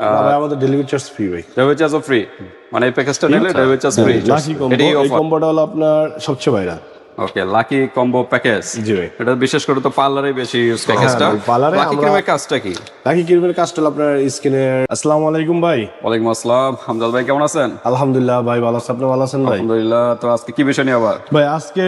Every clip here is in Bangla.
ভাই আমাদের ডেলিভারি চার্জ ফ্রি ভাই। ডেলিভারি চার্জও ফ্রি, মানে এই প্যাকেজটা নিলে delivery charge free. Lucky combo, এটাই এই অফার। কম্বোটা হলো আপনার সবচেয়ে বাইরা। ওকে, লাকি কম্বো প্যাকেজ। জি ভাই। এটা বিশেষ করে তো পার্লারে বেশি ইউজ প্যাকেজটা। পার্লারে লাকি ক্রিমের কাজটা কি? লাকি ক্রিমের কাজটা হলো আপনার স্কিনের। আসসালামু আলাইকুম ভাই। ওয়ালাইকুম আসসালাম। হামজাল ভাই কেমন আছেন? আলহামদুলিল্লাহ ভাই ভালো আছেন, আপনি ভালো আছেন ভাই? আলহামদুলিল্লাহ। তো আজকে কি বিষয় নিয়ে আবার? ভাই আজকে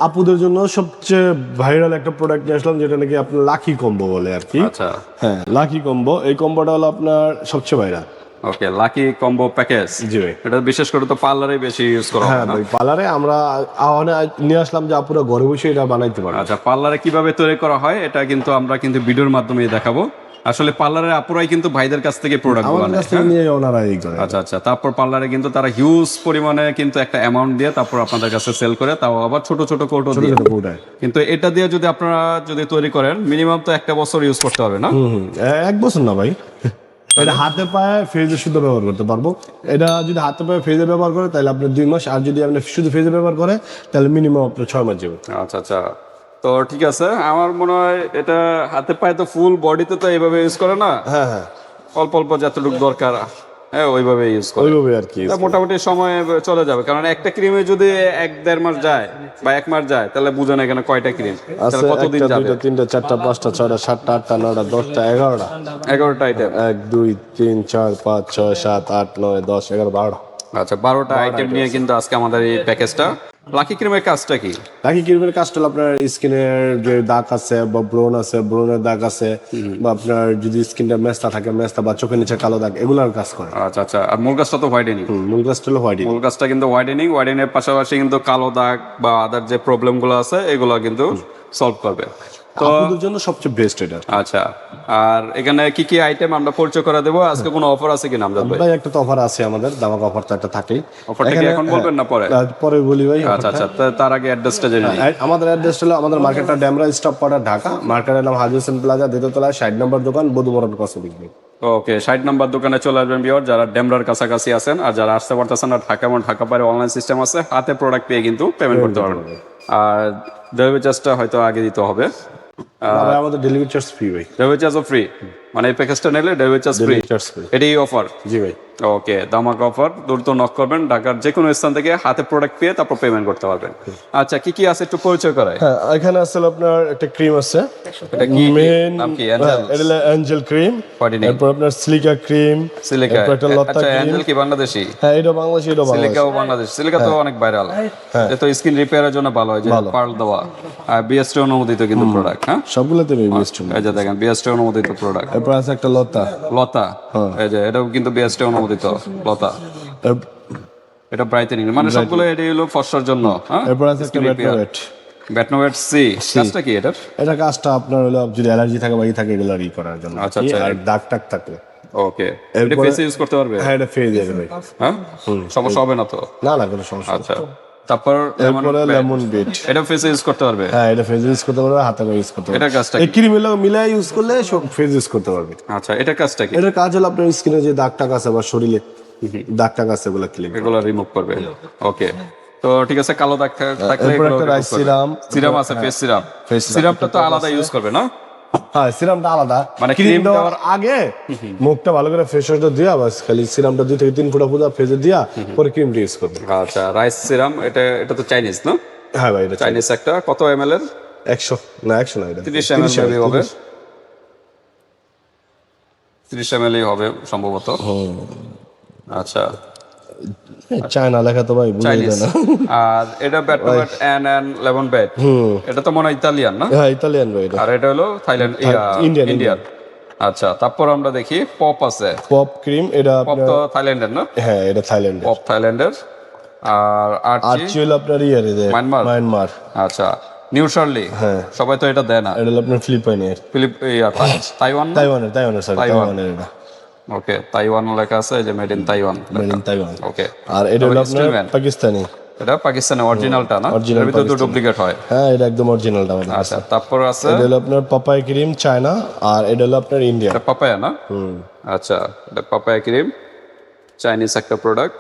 আপুদের জন্য সবচেয়ে ভাইরাল একটা প্রোডাক্ট নিয়ে আসলাম, যেটা নাকি আপনার লাকি কম্বো বলে আর কি। আচ্ছা, হ্যাঁ লাকি কম্বো, এই কম্বোটা হলো আপনার সবচেয়ে ভাইরাল। ওকে, লাকি কম্বো প্যাকেজ। জি ভাই। এটা বিশেষ করে তো পার্লারে বেশি ইউজ করা হ্যাঁ হয় না? ভাই, পার্লারে আমরা আহ্বানে নিয়ে আসলাম যে আপুরা ঘরে বসে এটা বানাইতে পারে। আচ্ছা, পার্লারে কিভাবে তৈরি করা হয় এটা কিন্তু আমরা ভিডিওর মাধ্যমে দেখাবো। আসলে পার্লারের আপুরাই কিন্তু ভাইদের কাছ থেকে প্রোডাক্ট আমাদের বানায়। কাছ থেকে নিয়ে ওনারা এই করে। আচ্ছা আচ্ছা, তারপর পার্লারে কিন্তু তারা হিউজ পরিমাণে কিন্তু একটা অ্যামাউন্ট দিয়ে তারপর আপনাদের কাছে সেল করে, তাও আবার ছোট ছোট কোটো দিয়ে। ছোট পুরোটাই। কিন্তু এটা দিয়ে যদি আপনারা তৈরি করেন মিনিমাম তো একটা বছর ইউজ করতে হবে না? এক বছর না ভাই, এটা হাতে পায়ে ফেজে শুধু ব্যবহার করতে পারবো। এটা যদি হাতে পায়ে ফেজে ব্যবহার করে তাহলে আপনার 2 মাস, আর যদি আপনি শুধু ফেজে ব্যবহার করে তাহলে মিনিমাম আপনার 6 মাস যাবে। আচ্ছা আচ্ছা, তো ঠিক আছে। আমার মনে হয় এটা হাতে পায়ে তো ফুল বডিতে তো এইভাবে ইউজ করে না, হ্যাঁ হ্যাঁ, অল্প অল্প যতটুকু দরকার হ্যাঁ ওইভাবে ইউজ করে। ওইভাবে আর কি। তা মোটামুটি সময় চলে যাবে, কারণ একটা ক্রিমে যদি 1-1.5 মাস যায় বা 1 মাস যায় তাহলে বুঝেন এখানে কয়টা ক্রিম, আছে কতদিন 1টা যাবে? 2টা 3টা 4টা 5টা 6টা 7টা 8টা 9টা 10টা 11টা 11টা আইটেম। 1 2 3 4 5 6 7 8 9 10 11 12টা। আচ্ছা, 12টা আইটেম নিয়ে কিন্তু আজকে আমাদের এই প্যাকেজটা। লাকি ক্রিমের কাজটা কি? লাকি ক্রিমের কাজটা হলো আপনার স্কিনের যে দাগ আছে বা ব্রণ আছে, ব্রণের দাগ আছে, বা আপনার যদি স্কিনটা মেস্তা থাকে, মেস্তা বা চোখের নিচে কালো দাগ, এগুলোর কাজ করে। আচ্ছা আচ্ছা, আর মূল কাজটা তো হোয়াইটেনিং। মূল কাজটা হলো হোয়াইটিং। মূল কাজটা কিন্তু হোয়াইটেনিং এর পাশাপাশি কিন্তু কালো দাগ বা আদার যে প্রবলেম গুলো আছে এগুলো কিন্তু সলভ করবে। তো আপুদের জন্য সবচেয়ে বেস্ট এটা। আচ্ছা, আর এখানে কি কি আইটেম আমরা পরিচয় করে দেবো? আজকে কোনো অফার আছে কিনা আমজাদ ভাই? ভাই একটা তো অফার আছে আমাদের, দামাক অফার তো একটা থাকেই। অফারটা কি এখন বলবেন না পরে? পরে বলি ভাই। আচ্ছা আচ্ছা, তার আগে অ্যাড্রেসটা জেনে নিই। আমাদের অ্যাড্রেস হলো আমাদের মার্কেটটা ড্যামরা স্টপ পাড়া ঢাকা। মার্কেটের নাম হাজি হোসেন প্লাজা, দ্বিতীয়তলা 60 নম্বর দোকান, বধুবরণ কসমেটিক। ওকে, 60 নম্বর দোকানে চলে আসবেন বিয়ার, যারা ডেমরার কাছাকাছি আছেন। আর যারা আসতে পারতেছেন না, ঢাকা এবং ঢাকা বাইরে অনলাইন সিস্টেম আছে, হাতে প্রোডাক্ট পেয়ে কিন্তু পেমেন্ট করতে পারবেন। আর ডেলিভারি চার্জটা হয়তো আগে দিতে হবে। ভাই আমাদের ডেলিভারি চার্জ ফ্রি ভাই। ডেলিভারি চার্জও ফ্রি, মানে এই প্যাকেজটা নিলে delivery charge free. Charge free. এটাই অফার। জি ভাই। ওকে, দামাক অফার। দ্রুত নক করবেন, ঢাকার যে কোনো স্থান থেকে হাতে প্রোডাক্ট পেয়ে তারপর পেমেন্ট করতে পারবেন। আচ্ছা, কি কি আছে একটু পরিচয় করায়? হ্যাঁ, এখানে আসলে আপনার একটা ক্রিম আছে। এটা কি মেন নাম কি? অ্যাঞ্জেল? এটা হলো অ্যাঞ্জেল ক্রিম। হোয়াইটেনিং। এরপর আপনার সিলিকা ক্রিম। সিলিকা। এরপর একটা লতা আচ্ছা, ক্রিম। অ্যাঞ্জেল কি বাংলাদেশি? হ্যাঁ, এটা বাংলাদেশি, এটা বাংলাদেশি। সিলিকাও বাংলাদেশ। সিলিকা তো অনেক ভাইরাল, এটা তো স্কিন রিপেয়ারের জন্য ভালো হয়, যে পার্ল দেওয়া। আর বিএসটি অনুমোদিত কিন্তু প্রোডাক্ট। হ্যাঁ, সবগুলোতে বেস্ট। এই যে দেখেন বিএসটি অনুমোদিত প্রোডাক্ট। এরপর আছে একটা লতা। লতা, এই যে এটাও কিন্তু বিএসটি অনুমোদিত লতা। এটা ব্রাইটেনিং, মানে সবগুলো এটাই হলো ফর্সার জন্য। হ্যাঁ, এরপর আছে একটা ব্যাটনোভেট। ব্যাটনোভেট সি। কাজটা কি এটার? এটা কাজটা আপনার হলো যদি অ্যালার্জি থাকে বা ই থাকে এগুলো ই করার জন্য। আচ্ছা আচ্ছা, আর দাগ টাক থাকলে। ওকে, এটা ফেসে ইউজ করতে পারবে? হ্যাঁ, এটা ফেজ যাবে ভাই। হ্যাঁ, সমস্যা হবে না তো? না না, কোনো সমস্যা নেই। আচ্ছা, তারপর এরপরে লেমন বিট। এটা ফেসে ইউজ করতে পারবে? হ্যাঁ, এটা ফেজ ইউজ করতে পারবে, হাতে ইউজ করতে পারবে। এটার কাজটা এই কি? ক্রিম মিলাই ইউজ করলে সব ফেজ ইউজ করতে পারবে। আচ্ছা, এটার কাজটা কি? এটার কাজ হলো আপনার স্কিনে যে দাগ টাক আছে বা শরীরে দাগ টাক আছে এগুলো ক্লিন। এগুলো রিমুভ করবে। ওকে, তো ঠিক আছে। কালো দাগ থাকলে এরপর একটা রাইস সিরাম। সিরাম আছে, ফেস সিরাম। সিরামটা তো আলাদা ইউজ করবে না? হ্যাঁ, সিরামটা আলাদা, মানে ক্রিম ক্রিম দেওয়ার আগে মুখটা ভালো করে ফেস ওয়াশটা দিয়া বাস খালি সিরামটা 2 থেকে 3 ফোঁটা ফেজে দিয়া পরে ক্রিমটা ইউজ করবে। আচ্ছা, রাইস সিরাম। এটা তো চাইনিজ না? হ্যাঁ ভাই, এটা চাইনিজ। একটা কত এমএল এর? 100 না, 100 না, এটা 30 এমএল হবে। 30 এমএল হবে সম্ভবত। আচ্ছা, চায়না লেখা তো ভাই বুঝাই চাইনিজ। যায় না। আর এটা ব্যাটনোভেট এন 11 বেড। এটা তো মনে হয় ইতালিয়ান না? হ্যাঁ, ইতালিয়ান ভাই এটা। আর এটা হলো থাইল্যান্ড, ইন্ডিয়ান। আচ্ছা, তারপর আমরা দেখি পপ আছে। পপ ক্রিম, এটা পপ আপনার তো থাইল্যান্ডের না? হ্যাঁ, এটা থাইল্যান্ডের। পপ থাইল্যান্ডের। আর আরচি হলো আপনার ইয়ার মায়ানমার। আচ্ছা, নিউ শার্লি। হ্যাঁ, সবাই তো এটা দেয় না। এটা হলো আপনার ফিলিপাইনের। তাইওয়ান না? তাইওয়ানের সরি, তাইওয়ানের এটা। ওকে, তাইওয়ান লেখা আছে, যে made in Taiwan. Made in Taiwan. Okay, আর এটা হলো আপনার Stillman। পাকিস্তানি। এটা পাকিস্তানের অরিজিনালটা না? Original এর ভিতরে তো পাকিস্তানি। ডুপ্লিকেট হয়। হ্যাঁ, এটা একদম অরিজিনালটা আমাদের। আচ্ছা, তারপর আছে এটা হলো আপনার পাপায়া ক্রিম চায়না, আর এটা হলো আপনার ইন্ডিয়া। এটা পাপায়া না? আচ্ছা, এটা পাপায়া ক্রিম, চাইনিজ একটা প্রোডাক্ট।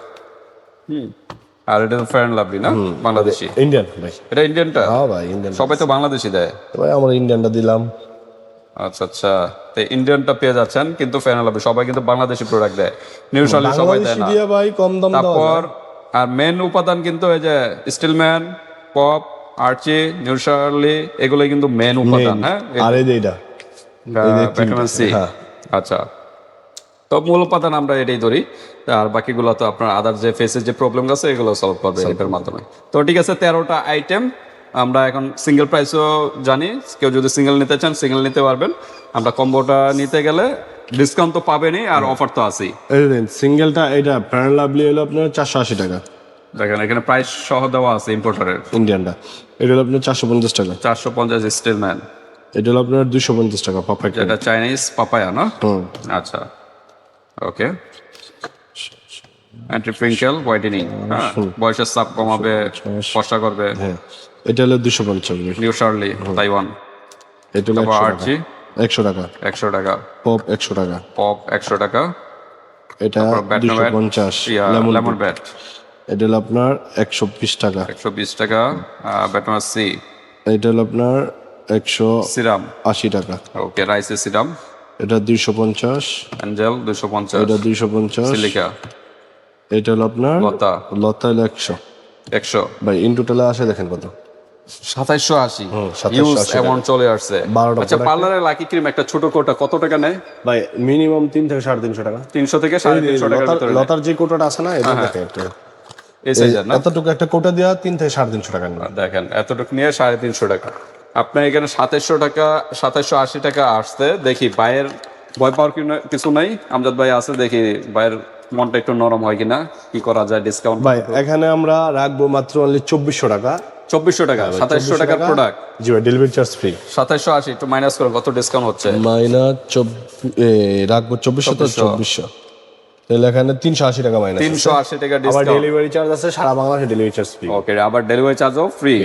আর এটা তো ফেয়ার এন্ড লাভলি না? বাংলাদেশি। ইন্ডিয়ান ভাই। এটা ইন্ডিয়ানটা? হ্যাঁ ভাই, ইন্ডিয়ান। সবাই তো বাংলাদেশি দেয়। ভাই আমরা ইন্ডিয়ানটা দিলাম। আচ্ছা আচ্ছা, তো ইন্ডিয়ানটা পেয়ে যাচ্ছেন, কিন্তু ফেয়ার লাভলি সবাই কিন্তু বাংলাদেশি প্রোডাক্ট দেয়, নিউশালি সবাই দেয় বাংলাদেশি না। দিয়ে ভাই কম দাম দেওয়া তারপর যায়। আর মেন উপাদান কিন্তু এই যে স্টিলম্যান, পপ, আর্চি, নিউশালি, এগুলোই কিন্তু মেন উপাদান। হ্যাঁ, আর এই যে এটা ভিটামিন সি। হ্যাঁ। আচ্ছা, তো মূল উপাদান আমরা এটাই ধরি, আর বাকিগুলো তো আপনার আদার যে ফেসের যে প্রবলেম আছে এগুলো সলভ করবে এটার মাধ্যমে। তো ঠিক আছে, 13টা আইটেম আমরা এখন সিঙ্গেল প্রাইসও জানি, কেউ যদি সিঙ্গেল নিতে চান সিঙ্গেল নিতে পারবেন। আমরা কম্বোটা নিতে গেলে ডিসকাউন্ট তো পাবেনই, আর অফার তো আছেই। এই দেন সিঙ্গেলটা এটা ফেয়ার লাভলি হলো আপনার 480 টাকা, দেখেন এখানে প্রাইস সহ দেওয়া আছে ইম্পোর্টারের। ইন্ডিয়ানটা এটা হলো আপনার 450 টাকা, 450 স্টিলম্যান, এটা হলো আপনার 250 টাকা পারফেক্ট। যেটা চাইনিজ পাপায়া না? আচ্ছা, ওকে। অ্যান্টি প্রিঙ্কেল হোয়াইটেনিং, হ্যাঁ, বয়সের চাপ কমাবে, ফর্সা করবে। হ্যাঁ, এটা হলো 250 নিউশার্লি, তাইওয়ান। এটা হলো তারপর 100 টাকা, আর্চি 100 টাকা, 100 টাকা, পপ 100 টাকা, পপ 100 টাকা, এটা ব্যাটম্যান 250, লেমন ব্যাট এটা হলো আপনার 120 টাকা, 120 টাকা, ব্যাটম্যান সি, এটা হলো আপনার 180 সিরাম, টাকা, ওকে, রাইসের সিরাম, এটা 250, অ্যাঞ্জেল 250, এটা 250, সিলিকা, এটা হলো আপনার লতা লতা হলো 100 100, ভাই ইন টোটালে আসে দেখেন কত, 2780। 2780 ইউজ টাকা। অ্যামাউন্ট চলে আসছে। 12টা আচ্ছা, product। পার্লারে লাকি ক্রিম একটা ছোট কোটা কত টাকা নেয়? ভাই মিনিমাম 3 থেকে 350 টাকা। 300 থেকে 350 টাকার ভিতরে নেয়। লতার যে কোটাটা আছে না এটা দেখেন একটা এই সাইজের না? এতটুকু একটা কোটা দেওয়া 3 থেকে 350 টাকা নিবে। দেখেন এতটুকু নিয়ে 350 টাকা। আপনার এখানে 2700 টাকা, 2780 টাকা আসছে। দেখি ভাইয়ের ভয় পাওয়ার কিছু নাই, আমজাদ ভাই আছে, দেখি ভাইয়ের মনটা একটু নরম হয় কিনা, কি করা যায় ডিসকাউন্ট। ভাই এখানে আমরা রাখবো মাত্র অনলি 2400 টাকা। 2400 টাকা, 2700 টাকার প্রোডাক্ট, জি ভাই ডেলিভারি চার্জ ফ্রি। 2780 একটু মাইনাস করেন, কত ডিসকাউন্ট হচ্ছে? মাইনাস রাখবো 2400 তো 2400, তাহলে এখানে 380 টাকা মাইনাস, 380 টাকা আবার ডিসকাউন্ট। ডেলিভারি চার্জ আছে, সারা বাংলাদেশে ডেলিভারি চার্জ ফ্রি। ওকে, আবার ডেলিভারি চার্জও ফ্রি।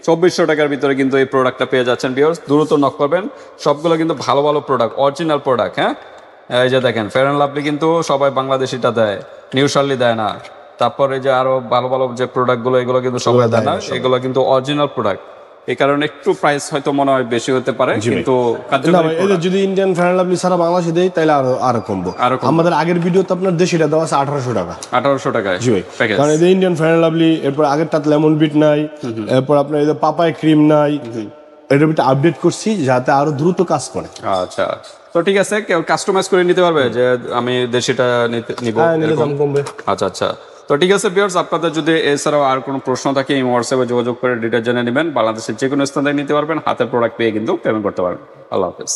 2400 টাকার ভিতরে কিন্তু এই প্রোডাক্টটা পেয়ে যাচ্ছেন ভিউয়ার্স। দ্রুত নক করবেন, সবগুলো কিন্তু ভালো ভালো প্রোডাক্ট, অরিজিনাল প্রোডাক্ট। হ্যাঁ, এই যে দেখেন ফেয়ার অ্যান্ড লাভলি কিন্তু সবাই বাংলাদেশিটা দেয়, নিউশার্লি দেয় না। তারপরে যে আরো ভালো ভালো যে প্রোডাক্টগুলো এগুলো কিন্তু সবাই দেয় না, এগুলো কিন্তু অরিজিনাল প্রোডাক্ট। এই কারণে একটু প্রাইস হয়তো মনে হয় বেশি হতে পারে, কিন্তু না কার্যকরী ভাই, এটা যদি ইন্ডিয়ান ফেয়ার লাভলি সারা বাংলাদেশে দেই তাহলে আরো কমবো। আমাদের আগের ভিডিওতে আপনার দেশিটা দেওয়া আছে 1800 টাকা। 1800 টাকায় জি ভাই, প্যাকেজ। কারণ এই যে ইন্ডিয়ান ফেয়ার লাভলি, এরপর আগেরটাতে লেমন বিট নাই, এরপর আপনার এই যে পাপায় ক্রিম নাই, এটার ভিতরে আপডেট করছি যাতে আরো দ্রুত কাজ করে। আচ্ছা, তো ঠিক আছে, কেউ কাস্টমাইজ করে নিতে পারবে যে আমি দেশিটা নিব নিলে এরকম? দাম কমবে। আচ্ছা আচ্ছা, তো ঠিক আছে ভিউয়ার্স, আপনাদের যদি এছাড়াও আর কোনো প্রশ্ন থাকে এই হোয়াটসঅ্যাপে যোগাযোগ করে ডিটেইলস জেনে নেবেন। বাংলাদেশের যে কোনো স্থান থেকে নিতে পারবেন, হাতের প্রোডাক্ট পেয়ে কিন্তু পেমেন্ট করতে পারবেন। আল্লাহ হাফেজ।